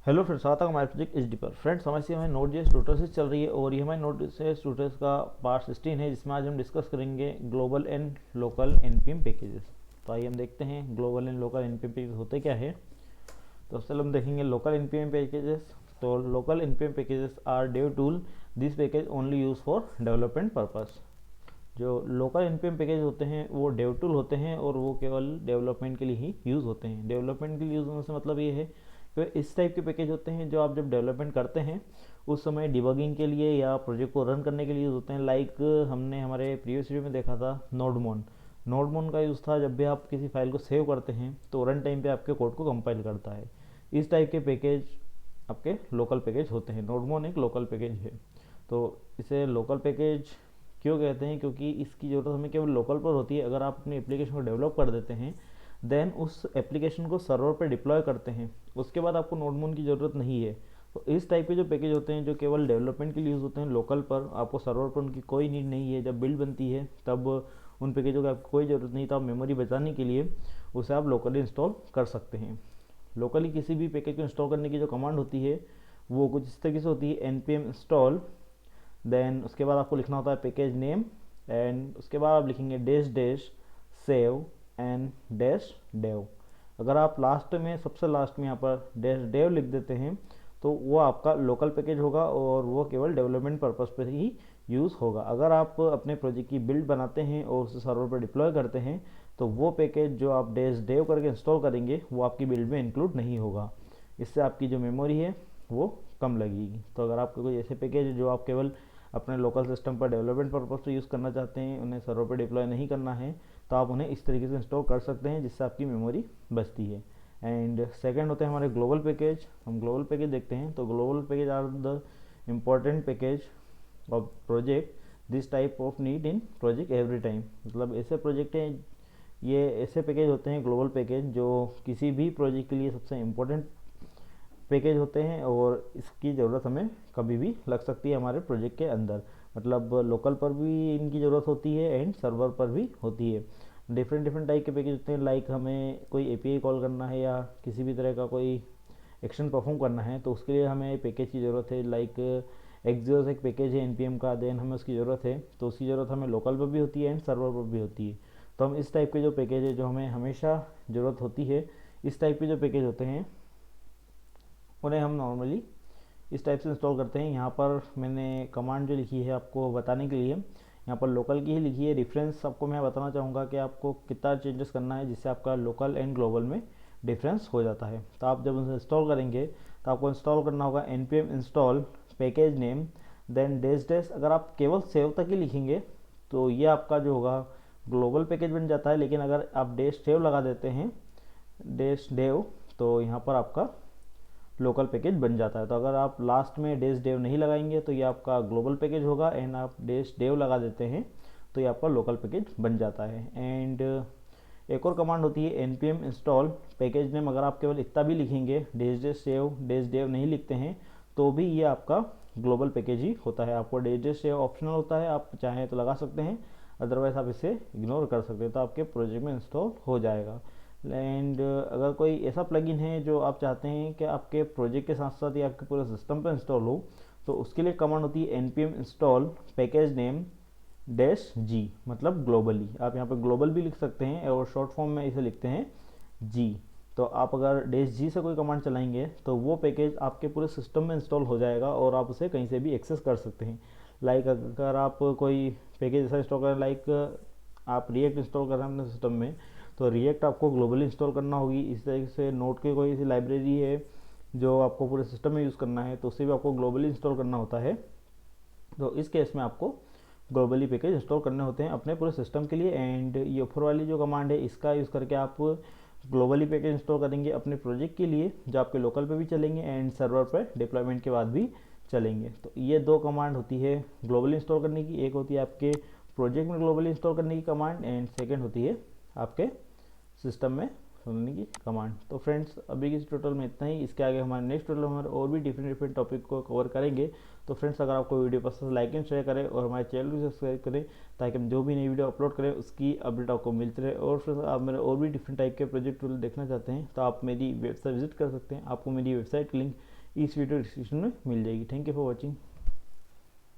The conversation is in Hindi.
हेलो फ्रेंड्स, स्वागत है हमारे प्रोजेक्ट एच डी पर। फ्रेंड्स, हमारी नोट जेएस ट्यूटोरियल चल रही है और ये हमारी नोट जेएस ट्यूटोरियल का पार्ट 16 है, जिसमें आज हम डिस्कस करेंगे global and local NPM packages. तो आइए हम देखते हैं global and local NPM package होते क्या है। तो उससे हम देखेंगे लोकल एनपीएम पैकेजेस। तो local NPM packages are dev tool, this package only use for development purpose. जो लोकल एनपीएम पैकेज होते हैं वो डेव टूल होते हैं और वो केवल डेवलपमेंट के लिए ही यूज़ होते हैं। डेवलपमेंट के लिए यूज़ होने से मतलब ये है कि इस टाइप के पैकेज होते हैं जो आप जब डेवलपमेंट करते हैं उस समय डिबगिंग के लिए या प्रोजेक्ट को रन करने के लिए यूज़ होते हैं। लाइक हमने हमारे प्रीवियस वीडियो में देखा था नोडमोन। नोडमोन का यूज़ था जब भी आप किसी फाइल को सेव करते हैं तो रन टाइम पे आपके कोड को कंपाइल करता है। इस टाइप के पैकेज आपके लोकल पैकेज होते हैं। नोडमोन एक लोकल पैकेज है। तो इसे लोकल पैकेज क्यों कहते हैं? क्योंकि इसकी ज़रूरत हमें केवल लोकल पर होती है। अगर आप अपनी एप्लीकेशन को डेवलप कर देते हैं देन उस एप्लीकेशन को सर्वर पर डिप्लॉय करते हैं, उसके बाद आपको नोडमोन की ज़रूरत नहीं है। तो इस टाइप के जो पैकेज होते हैं जो केवल डेवलपमेंट के लिए यूज़ होते हैं लोकल पर, आपको सर्वर पर उनकी कोई नीड नहीं है। जब बिल्ड बनती है तब उन पैकेजों की आपको कोई ज़रूरत नहीं, तो आप मेमोरी बचाने के लिए उसे आप लोकली इंस्टॉल कर सकते हैं। लोकली किसी भी पैकेज को इंस्टॉल करने की जो कमांड होती है वो कुछ इस तरीके से होती है, npm इंस्टॉल। देन उसके बाद आपको लिखना होता है पैकेज नेम एंड उसके बाद आप लिखेंगे dash dash save and dash dev. अगर आप लास्ट में सबसे लास्ट में यहाँ पर डैश डेव लिख देते हैं तो वो आपका लोकल पैकेज होगा और वो केवल डेवलपमेंट पर्पज़ पर ही यूज़ होगा। अगर आप अपने प्रोजेक्ट की बिल्ड बनाते हैं और उसे सर्वर पर डिप्लॉय करते हैं तो वो पैकेज जो आप डैश डेव करके इंस्टॉल करेंगे वो आपकी बिल्ड में इंक्लूड नहीं होगा। इससे आपकी जो मेमोरी है वो कम लगेगी। तो अगर आपके कोई ऐसे पैकेज है जो आप केवल अपने लोकल सिस्टम पर डेवलपमेंट पर्पज से यूज़ करना चाहते हैं, उन्हें सर्वर पर डिप्लॉय नहीं करना है, तो आप उन्हें इस तरीके से इंस्टॉल कर सकते हैं जिससे आपकी मेमोरी बचती है। एंड सेकंड होते हैं हमारे ग्लोबल पैकेज। हम ग्लोबल पैकेज देखते हैं। तो global package are the important package of project, this type of need in project every time. मतलब ऐसे प्रोजेक्ट हैं, ये ऐसे पैकेज होते हैं ग्लोबल पैकेज जो किसी भी प्रोजेक्ट के लिए सबसे इम्पोर्टेंट पैकेज होते हैं और इसकी ज़रूरत हमें कभी भी लग सकती है हमारे प्रोजेक्ट के अंदर। मतलब लोकल पर भी इनकी ज़रूरत होती है एंड सर्वर पर भी होती है। डिफरेंट डिफरेंट टाइप के पैकेज होते हैं। लाइक हमें कोई एपीआई कॉल करना है या किसी भी तरह का कोई एक्शन परफॉर्म करना है तो उसके लिए हमें पैकेज की ज़रूरत है। लाइक एक्सियोस एक पैकेज है एनपीएम का, देन हमें उसकी ज़रूरत है, तो उसकी ज़रूरत हमें लोकल पर भी होती है एंड सर्वर पर भी होती है। तो हम इस टाइप के जो पैकेज है जो हमें हमेशा ज़रूरत होती है, इस टाइप के जो पैकेज होते हैं उन्हें हम नॉर्मली इस टाइप से इंस्टॉल करते हैं। यहाँ पर मैंने कमांड जो लिखी है आपको बताने के लिए, यहाँ पर लोकल की ही लिखी है। डिफरेंस आपको मैं बताना चाहूँगा कि आपको कितना चेंजेस करना है जिससे आपका लोकल एंड ग्लोबल में डिफरेंस हो जाता है। तो आप जब उसे इंस्टॉल करेंगे तो आपको इंस्टॉल करना होगा npm install package name then dash dash. अगर आप केवल सेव तक ही लिखेंगे तो ये आपका जो होगा ग्लोबल पैकेज बन जाता है, लेकिन अगर आप डैश सेव लगा देते हैं डैश डेव तो यहाँ पर आपका लोकल पैकेज बन जाता है। तो अगर आप लास्ट में डैश डेव नहीं लगाएंगे तो ये आपका ग्लोबल पैकेज होगा एंड आप डैश डेव लगा देते हैं तो ये आपका लोकल पैकेज बन जाता है। एंड एक और कमांड होती है npm इंस्टॉल पैकेज नेम। अगर आप केवल इतना भी लिखेंगे dash dash save dash dev नहीं लिखते हैं तो भी ये आपका ग्लोबल पैकेज ही होता है। आपको डैश डैश सेव ऑप्शनल होता है, आप चाहें तो लगा सकते हैं, अदरवाइज आप इसे इग्नोर कर सकते हैं, तो आपके प्रोजेक्ट में इंस्टॉल हो जाएगा। एंड अगर कोई ऐसा प्लगइन है जो आप चाहते हैं कि आपके प्रोजेक्ट के साथ साथ या आपके पूरे सिस्टम पर इंस्टॉल हो तो उसके लिए कमांड होती है npm install package name dash G, मतलब ग्लोबली। आप यहाँ पर ग्लोबल भी लिख सकते हैं और शॉर्ट फॉर्म में इसे लिखते हैं जी। तो आप अगर डैश जी से कोई कमांड चलाएंगे तो वो पैकेज आपके पूरे सिस्टम में इंस्टॉल हो जाएगा और आप उसे कहीं से भी एक्सेस कर सकते हैं। लाइक अगर आप कोई पैकेज ऐसा इंस्टॉल करें, लाइक आप रिएक्ट इंस्टॉल कर रहे हैं अपने सिस्टम में, तो रिएक्ट आपको ग्लोबली इंस्टॉल करना होगी। इस तरीके से नोट की कोई ऐसी लाइब्रेरी है जो आपको पूरे सिस्टम में यूज़ करना है तो उसे भी आपको ग्लोबली इंस्टॉल करना होता है। तो इस केस में आपको ग्लोबली पैकेज इंस्टॉल करने होते हैं अपने पूरे सिस्टम के लिए। एंड ये ऊपर वाली जो कमांड है इसका यूज़ करके आप ग्लोबली पैकेज इंस्टॉल करेंगे अपने प्रोजेक्ट के लिए जो आपके लोकल पे भी चलेंगे एंड सर्वर पर डिप्लॉयमेंट के बाद भी चलेंगे। तो ये दो कमांड होती है ग्लोबली इंस्टॉल करने की। एक होती है आपके प्रोजेक्ट में ग्लोबली इंस्टॉल करने की कमांड एंड सेकेंड होती है आपके सिस्टम में सुनने की कमांड। तो फ्रेंड्स, अभी के इस ट्यूटोरियल में इतना ही। इसके आगे हमारे नेक्स्ट ट्यूटोरियल में और भी डिफरेंट डिफरेंट टॉपिक को कवर करेंगे। तो फ्रेंड्स, अगर आपको वीडियो पसंद लाइक एंड शेयर करें और हमारे चैनल को सब्सक्राइब करें ताकि हम जो भी नई वीडियो अपलोड करें उसकी अपडेट आपको मिलती रहे। और फिर आप मेरे और भी डिफरेंट टाइप के प्रोजेक्ट देखना चाहते हैं तो आप मेरी वेबसाइट विजिट कर सकते हैं। आपको मेरी वेबसाइट की लिंक इस वीडियो डिस्क्रिप्शन में मिल जाएगी। Thank you for watching.